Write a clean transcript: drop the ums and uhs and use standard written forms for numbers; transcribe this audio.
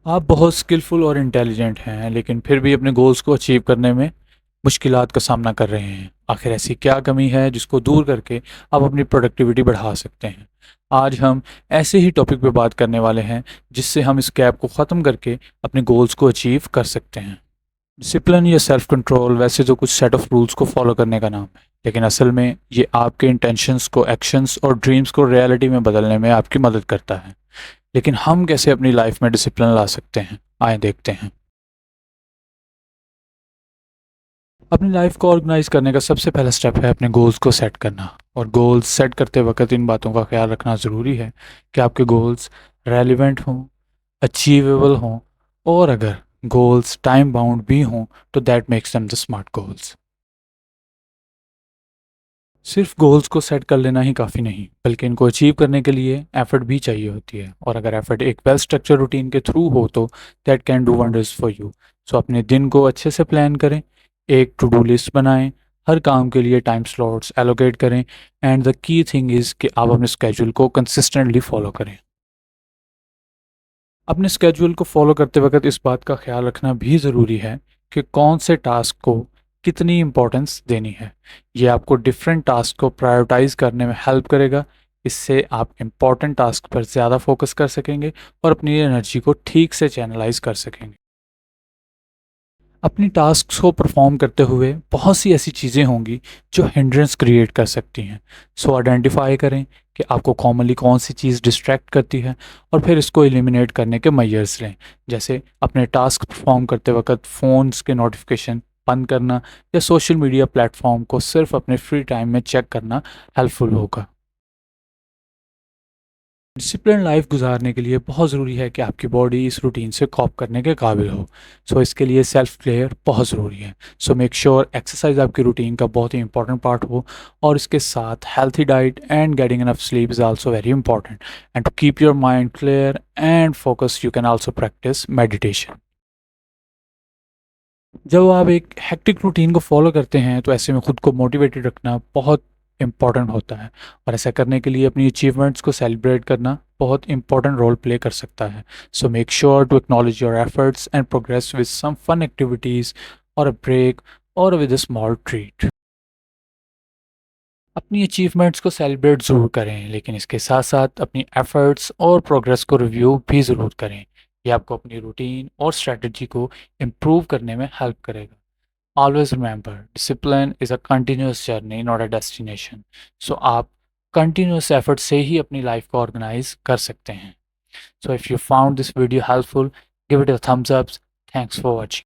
आप बहुत स्किलफुल और इंटेलिजेंट हैं, लेकिन फिर भी अपने गोल्स को अचीव करने में मुश्किलात का सामना कर रहे हैं। आखिर ऐसी क्या कमी है जिसको दूर करके आप अपनी प्रोडक्टिविटी बढ़ा सकते हैं? आज हम ऐसे ही टॉपिक पे बात करने वाले हैं जिससे हम इस गैप को ख़त्म करके अपने गोल्स को अचीव कर सकते हैं। डिसिप्लिन या सेल्फ कंट्रोल वैसे तो कुछ सेट ऑफ रूल्स को फॉलो करने का नाम है, लेकिन असल में ये आपके इंटेंशंस को एक्शंस और ड्रीम्स को रियलिटी में बदलने में आपकी मदद करता है। लेकिन हम कैसे अपनी लाइफ में डिसिप्लिन ला सकते हैं? आए देखते हैं। अपनी लाइफ को ऑर्गेनाइज करने का सबसे पहला स्टेप है अपने गोल्स को सेट करना। और गोल्स सेट करते वक्त इन बातों का ख्याल रखना ज़रूरी है कि आपके गोल्स रेलिवेंट हों, अचीवेबल हों, और अगर गोल्स टाइम बाउंड भी हों तो that makes them the smart goals. सिर्फ गोल्स को सेट कर लेना ही काफ़ी नहीं, बल्कि इनको अचीव करने के लिए एफर्ट भी चाहिए होती है। और अगर एफर्ट एक वेल स्ट्रक्चर रूटीन के थ्रू हो तो that can do wonders for you. So अपने दिन को अच्छे से प्लान करें, एक टू डू लिस्ट बनाएं, हर काम के लिए टाइम स्लॉट्स एलोकेट करें, and the key thing is कि आप अपने स्केड्यूल को कंसिस्टेंटली फॉलो करें। अपने स्केड्यूल को फॉलो करते वक्त इस बात का ख्याल रखना भी ज़रूरी है कि कौन से टास्क को कितनी इम्पोर्टेंस देनी है। ये आपको डिफरेंट टास्क को प्रायोरिटाइज करने में हेल्प करेगा। इससे आप इम्पॉर्टेंट टास्क पर ज़्यादा फोकस कर सकेंगे और अपनी एनर्जी को ठीक से चैनलाइज कर सकेंगे। अपनी टास्क्स को परफॉर्म करते हुए बहुत सी ऐसी चीज़ें होंगी जो हिंड्रेंस क्रिएट कर सकती हैं। सो आइडेंटिफाई करें कि आपको कॉमनली कौन सी चीज़ डिस्ट्रैक्ट करती है और फिर इसको एलिमिनेट करने के मेजर्स लें। जैसे अपने टास्क परफॉर्म करते वक्त फ़ोन्स के नोटिफिकेशन बंद करना या सोशल मीडिया प्लेटफॉर्म को सिर्फ अपने फ्री टाइम में चेक करना हेल्पफुल होगा। डिसिप्लिन लाइफ गुजारने के लिए बहुत ज़रूरी है कि आपकी बॉडी इस रूटीन से कॉप करने के काबिल हो। सो इसके लिए सेल्फ केयर बहुत ज़रूरी है। सो मेक श्योर एक्सरसाइज आपकी रूटीन का बहुत ही इंपॉर्टेंट पार्ट हो, और इसके साथ healthy diet and getting enough sleep is also very important. And to keep your mind clear and focus you can also practise meditation. जब आप एक हेक्टिक रूटीन को फॉलो करते हैं तो ऐसे में खुद को मोटिवेटेड रखना बहुत इम्पॉर्टेंट होता है, और ऐसा करने के लिए अपनी अचीवमेंट्स को सेलिब्रेट करना बहुत इंपॉर्टेंट रोल प्ले कर सकता है। So make sure to acknowledge your efforts and progress with some fun activities और अ ब्रेक और विद अ स्मॉल ट्रीट। अपनी अचीवमेंट्स को सेलिब्रेट ज़रूर करें, लेकिन इसके साथ साथ अपनी एफर्ट्स और प्रोग्रेस को रिव्यू भी ज़रूर करें। ये आपको अपनी रूटीन और स्ट्रेटजी को इम्प्रूव करने में हेल्प करेगा। Always remember, discipline is a continuous journey, not a destination. So आप continuous effort से ही अपनी लाइफ को ऑर्गेनाइज कर सकते हैं। So if you found this video helpful, give it a thumbs up. Thanks for watching.